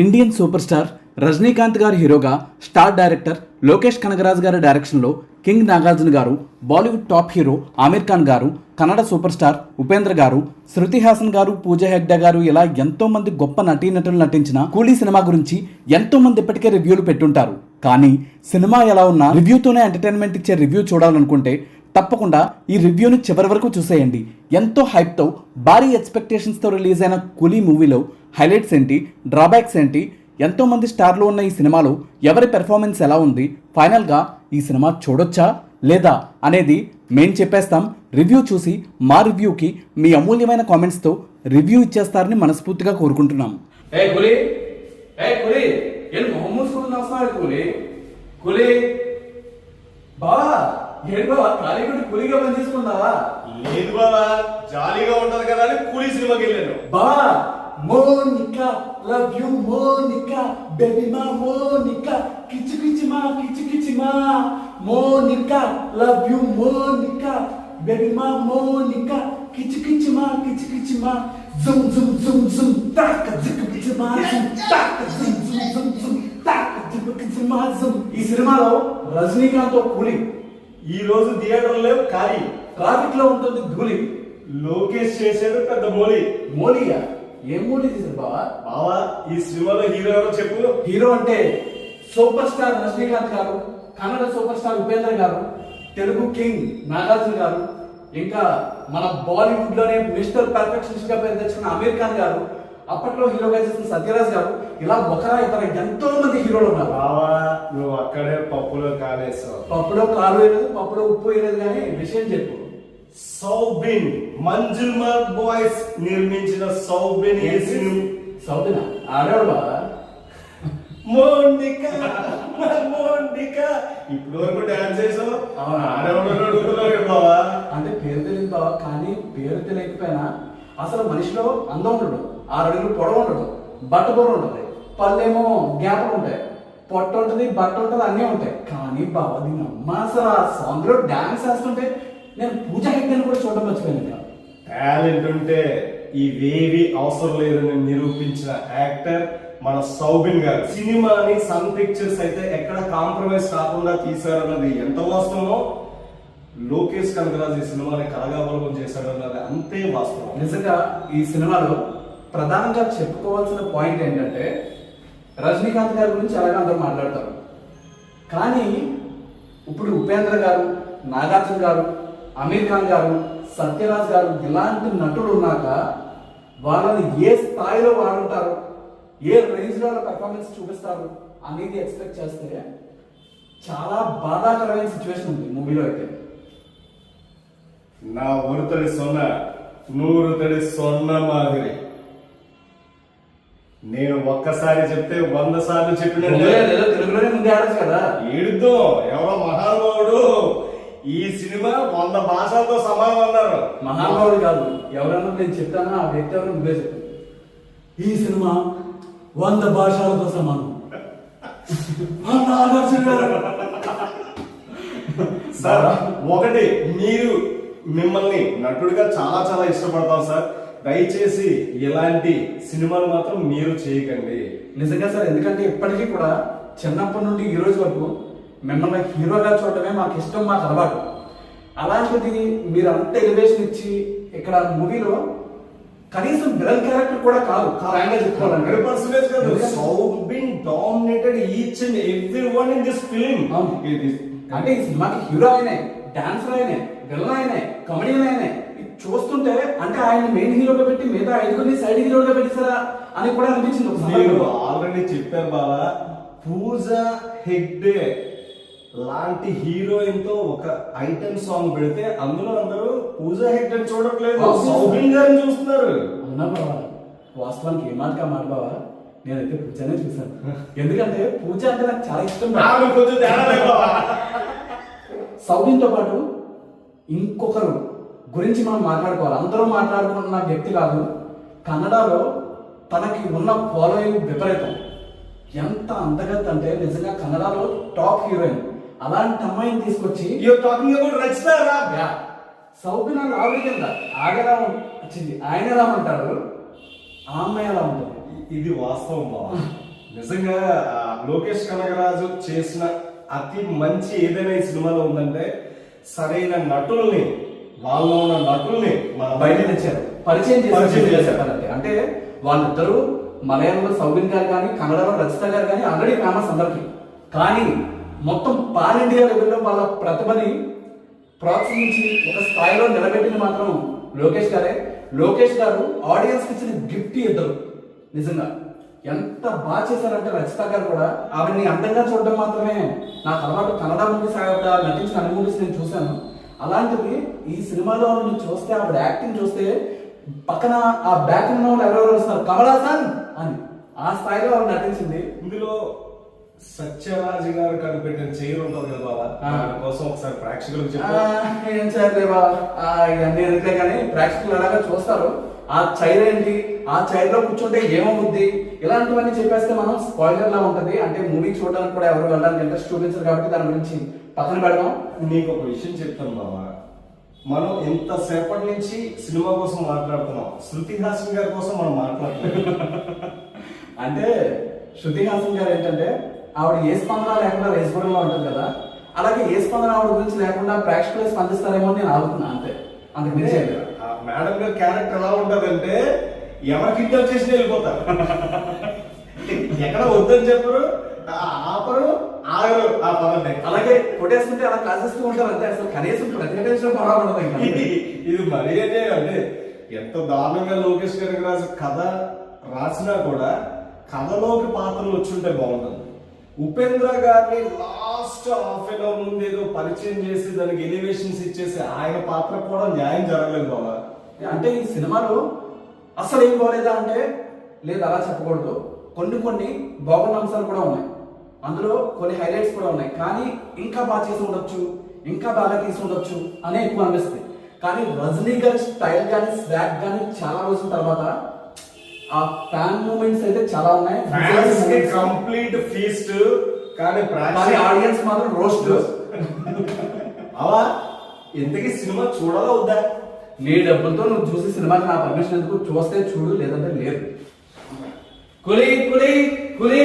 Indian super star Rajinikanth గారు హీరోగా star director Lokesh Kanagaraj గారి డైరెక్షన్లో కింగ్ నాగార్జున గారు, బాలీవుడ్ టాప్ హీరో ఆమీర్ ఖాన్ గారు, కన్నడ సూపర్ స్టార్ ఉపేంద్ర గారు, శృతి హాసన్ గారు, పూజా హెగ్డే గారు ఇలా ఎంతో మంది గొప్ప నటీనటులు నటించిన కూలీ సినిమా గురించి ఎంతో మంది ఇప్పటికే రివ్యూలు పెట్టుంటారు. కానీ సినిమా ఎలా ఉన్నా రివ్యూతోనే ఎంటర్టైన్మెంట్ ఇచ్చే రివ్యూ చూడాలనుకుంటే తప్పకుండా ఈ రివ్యూని చివరి వరకు చూసేయండి. ఎంతో హైప్తో భారీ ఎక్స్పెక్టేషన్స్తో రిలీజ్ అయిన కూలీ మూవీలో హైలైట్స్ ఏంటి, డ్రాబ్యాక్స్ ఏంటి, ఎంతోమంది స్టార్లు ఉన్న ఈ సినిమాలో ఎవరి పెర్ఫార్మెన్స్ ఎలా ఉంది, ఫైనల్గా ఈ సినిమా చూడొచ్చా లేదా అనేది మేము చెప్పేస్తాం. రివ్యూ చూసి మా రివ్యూకి మీ అమూల్యమైన కామెంట్స్తో రివ్యూ ఇచ్చేస్తారని మనస్ఫూర్తిగా కోరుకుంటున్నాం. ఏంటి బావా ఖాళీగా కూలీగా పని చేసుకున్నావా? లేదు బావా, జాలీగా ఉంటది కదా అని కూలీ సినిమాకి వెళ్ళాను. బావా Monica love you Monica baby మా మోనికా కిచి కిచి మా కిచి కిచి మా Monica love you Monica baby మా మోనికా కిచి కిచి మా కిచి కిచి మా జుమ్ జుమ్ జుమ్ జుమ్ తాక జిక్ కిచి మా జుమ్ తాక జుమ్ జుమ్ జుమ్ జుమ్ తాక జిక్ కిచి మా జుమ్. ఈ సినిమాలో రజనీకాంత్ కూలీ, ఈ రోజు థియేటర్ లేవు, ఖాళీ. ట్రాఫిక్ లో ఉంటుంది ధూళి. లోకేష్ చేశాడు పెద్ద మోలీ. మోలియా? ఏం మోలీ తీసారు బావా? బావా ఈ సినిమాలో హీరో ఎవరో చెప్పు. హీరో అంటే సూపర్ స్టార్ రజనీకాంత్ గారు, కన్నడ సూపర్ స్టార్ ఉపేంద్ర గారు, తెలుగు కింగ్ నాగార్జున గారు, ఇంకా మన బాలీవుడ్ లోనే మిస్టర్ పర్ఫెక్షనిస్ట్ గా పేరు తెచ్చుకున్న ఆమీర్ ఖాన్ గారు, అప్పట్లో హీరోగా చేసిన సత్యరాజ్ గారు, ఇలా ఒకరా ఇతర ఎంతో మంది హీరోలు ఉన్నారు. బావా నువ్వు అక్కడే పప్పులో కాలేసావు. పప్పులో కాలు వేయలేదు, పప్పులో ఉప్పు వేయలేదు, కానీ విషయం చెప్పు. సౌబిన్ మంజుమల్ బాయ్స్ నిర్మించిన సౌబిన్ సౌబినా ఆడాడు బావా. మోనికా మోనికా ఇప్పుడు వరకు డాన్స్ చేసావు. బావా అంటే పేరు తెలియదు బావా, కానీ పేరు తెలియకపోయినా అసలు మనిషిలో అందం ఉండడు, 6 అడుగులు పొడవు ఉండదు, బట్టబొర ఉంటుంది, పళ్ళేమో గ్యాప్లు ఉంటాయి, పొట్ట ఉంటుంది, బట్ట ఉంటుంది, అన్నీ ఉంటాయి. కానీ బాబా దీని అమ్మ అసలు ఆ సాంగ్ లో డాన్స్ వేస్తుంటే నేను పూజా హెగ్డేని కూడా చూడడం మర్చిపోయాను. టాలెంట్ ఉంటే ఇవేవి అవసరం లేదని నిరూపించిన యాక్టర్ మన సౌబిన్ గారు. సినిమాని సన్ పిక్చర్స్ అయితే ఎక్కడ కాంప్రమైజ్ కాకుండా తీశారన్నది ఎంత వాస్తవమో, లోకేష్ కనగరాజ్ ఈ సినిమాని కలగాబలగం చేశాడన్నది అంతే వాస్తవం. నిజంగా ఈ సినిమాలో ప్రధానంగా చెప్పుకోవాల్సిన పాయింట్ ఏంటంటే రజనీకాంత్ గారి గురించి అలాగే అందరూ మాట్లాడతారు, కానీ ఇప్పుడు ఉపేంద్ర గారు, నాగార్జున గారు, ఆమీర్ ఖాన్ గారు, సత్యరాజ్ గారు ఇలాంటి నటులు ఉన్నాక వాళ్ళని ఏ స్థాయిలో వాడుంటారు, ఏ రేంజ్లో పెర్ఫార్మెన్స్ చూపిస్తారు అనేది ఎక్స్పెక్ట్ చేస్తే చాలా బాధాకరమైన సిచ్యువేషన్ ఉంది మూవీలో. అయితే నా ఒరుతడి సొన్న 100 తడి సొన్న మాదిరి. నేను ఒక్కసారి చెప్తే 100 సార్లు చెప్పినట్టు తెలుగులోనే ముందే ఆడచ్చు కదా. ఏడుద్దో ఎవరో మహానుభావుడు ఈ సినిమా 100 భాషలతో సమానం అన్నారు. మహానుభావుడు కాదు, ఎవరన్నా నేను చెప్తానా ఆ వ్యక్తి ఎవరు నువ్వే చెప్పు. ఈ సినిమా 100 భాషలతో సమానం. సార్ ఒకటి, మీరు మిమ్మల్ని నటుడిగా చాలా చాలా ఇష్టపడతాం సార్. దయచేసి ఇలాంటి సినిమాలు మాత్రం మీరు చేయకండి. నిజంగా సార్, ఎందుకంటే ఇప్పటికీ కూడా చిన్నప్పటి నుండి ఈ రోజు వరకు మిమ్మల్ని హీరోగా చూడటమే మాకు ఇష్టం, మాకు అలవాటు. అలాంటిది మీరు అంత ఎలివేషన్ ఇచ్చి ఇక్కడ మూవీలో కనీసం విలన్ క్యారెక్టర్ కూడా కాదు, చెప్పుకోవాలంటే Soubin dominated each and everyone in this film. అంటే ఈ సినిమాకి హీరో అయినే, డాన్సర్ అయినే, విలన్ అయినే, కమెడియన్ అయినే చూస్తుంటే అంటే ఆయన మెయిన్ హీరోగా పెట్టి మిగతా 5 సైడ్ హీరోగా పెట్టేసారా అని కూడా అనిపించింది. ఆల్రెడీ చెప్పారు బాబా, పూజా హెగ్డే లాంటి హీరోయిన్ తో ఒక ఐటమ్ సాంగ్ పెడితే అందులో అందరూ పూజా హెగ్డే చూడట్లేదు, సౌబిన్ గారిని చూస్తున్నారు. అవునా బావా? వాస్తవానికి ఏ మాట మాట బావా, నేనైతే పూజనే చూసాను. ఎందుకంటే పూజ అంటే నాకు చాలా ఇష్టం. సౌబిన్ తో పాటు ఇంకొకరు గురించి మనం మాట్లాడుకోవాలి. అందరూ మాట్లాడుకున్న వ్యక్తి కాదు, కన్నడలో తనకి ఉన్న ఫాలోయింగ్ విపరీతం. ఎంత అంతగత అంటే నిజంగా కన్నడలో టాప్ హీరోయిన్. అలాంటి అమ్మాయిని తీసుకొచ్చి సౌబిన్ ఆవిడ ఆగలా వచ్చింది, ఆయన ఎలా ఉంటారు, ఆ అమ్మాయి ఎలా ఉంటుంది. ఇది వాస్తవం బాబా. నిజంగా లోకేష్ కనగరాజు చేసిన అతి మంచి ఏదైనా ఈ సినిమాలో ఉందంటే సరైన నటుల్ని, వాళ్ళలో ఉన్న నటుల్ని మన బయట తెచ్చారు, పరిచయం చెప్పాలంటే. అంటే వాళ్ళిద్దరూ మలయాళంలో సౌబిన్ గారు కానీ, కన్నడలో రచిత గారు కానీ ఆల్రెడీ ఫేమస్ అందరికి. కానీ మొత్తం పాన్ ఇండియా లెవెల్లో వాళ్ళ ప్రతిభని ప్రోత్సహించి ఒక స్థాయిలో నిలబెట్టింది మాత్రం లోకేష్ గారే. లోకేష్ గారు ఆడియన్స్ కి ఇచ్చిన గిఫ్ట్ ఇద్దరు. నిజంగా ఎంత బాగా చేశారంటే రచిత గారు కూడా ఆవిడని అందంగా చూడడం మాత్రమే నాకు అలవాటు. కన్నడ మూవీస్ ఆవిడ నటించిన అన్ని మూవీస్ నేను చూశాను. అలాంటిది ఈ సినిమాలో ఆవిడని చూస్తే, ఆవిడ యాక్టింగ్ చూస్తే పక్కన ఆ బ్యాక్ ఉన్న వాళ్ళు ఎవరెవరు వస్తారు, కమలాసన్ అని ఆ స్థాయిలో ఆవిడ నటించింది. ఇందులో సత్యరాజ్ గారు కనిపెట్టిన చైర్ ఉంటుంది కదా బాబా, దాని కోసం ఒకసారి ప్రేక్షకులకు చెప్పు. ఏం చేయలేవా ఇవన్నీ ఎందుకే కానీ ప్రేక్షకులు ఎలాగా చూస్తారు. ఆ చైర్ ఏంటి, ఆ చైర్ లో కూర్చుంటే ఏమవుద్ది, ఇలాంటివన్నీ చెప్పేస్తే మనం స్పాయిలర్ లా ఉంటది. అంటే మూవీ చూడడానికి కూడా ఎవరు వెళ్ళడానికి ఇంట్రెస్ట్ చూపించారు కాబట్టి దాని గురించి పక్కన పెడదాం. నీకు ఒక విషయం చెప్తాను బాబా, మనం ఇంతసేపటి నుంచి సినిమా కోసం మాట్లాడుతున్నాం, శృతి హాసన్ గారి కోసం మనం మాట్లాడలేదు. అంటే శృతి హాసన్ గారు ఏంటంటే ఆవిడ ఏ స్పందన లేకుండా రేసుకోవడంలో ఉంటుంది కదా, అలాగే ఏ స్పందన ఆవిడ గురించి లేకుండా ప్రేక్షకులు స్పందిస్తారేమో అని నేను ఆగుతున్నా. అంతే, అంతకు మించి ఏం లేదు. మేడం గారి క్యారెక్టర్ ఎలా ఉంటదంటే ఎవరికి కిడ్నాప్ చేసి వెళ్ళిపోతారు, ఎక్కడ వద్దని చెప్పరు, ఆపరు, ఆగరు ఆ పదండి. అలాగే కొట్టేస్తుంటే అలా కాసేస్తూ ఉంటారు అంతే. అసలు కనీసం ప్రతిఘటించడం కూడా ఉండదు. ఇది మరీ అంటే ఎంత దారుణంగా లోకేష్ కనగరాజు కథ రాసినా కూడా కథలోకి పాత్రలు వచ్చుంటే బాగుంటుంది. ఉపేంద్ర గారిని లాస్ట్ హాఫ్ అన్ అవర్ ముందు ఏదో పరిచయం చేసి దానికి ఎలివేషన్స్ ఇచ్చేసి ఆయన పాత్ర కూడా న్యాయం జరగలేదు బాబా. అంటే ఈ సినిమాలో అసలు ఏం బాగోలేదా అంటే లేదు, అలా చెప్పకూడదు. కొన్ని బాగున్న అంశాలు కూడా ఉన్నాయి, అందులో కొన్ని హైలైట్స్ కూడా ఉన్నాయి. కానీ ఇంకా బాగా చేసి ఉండొచ్చు, ఇంకా బాగా తీసి ఉండొచ్చు అనే ఎక్కువ అనిపిస్తుంది. కానీ రజనీ గారి స్టైల్ కానీ స్వాగ్ కానీ చాలా రోజుల తర్వాత ఆ ఫ్యాన్ మూమెంట్స్ అయితే చాలా ఉన్నాయి. కంప్లీట్ ఫీస్ట్, కానీ ఆడియన్స్ మాత్రం రోస్ట్. అవా ఎందుకు సినిమా చూడాలా వద్దా? నీ డబ్బులతో నువ్వు చూసి సినిమాకి నా పర్మిషన్ ఎందుకు? చూస్తే చూడు, లేదంటే లేదు. కులి కులి కులి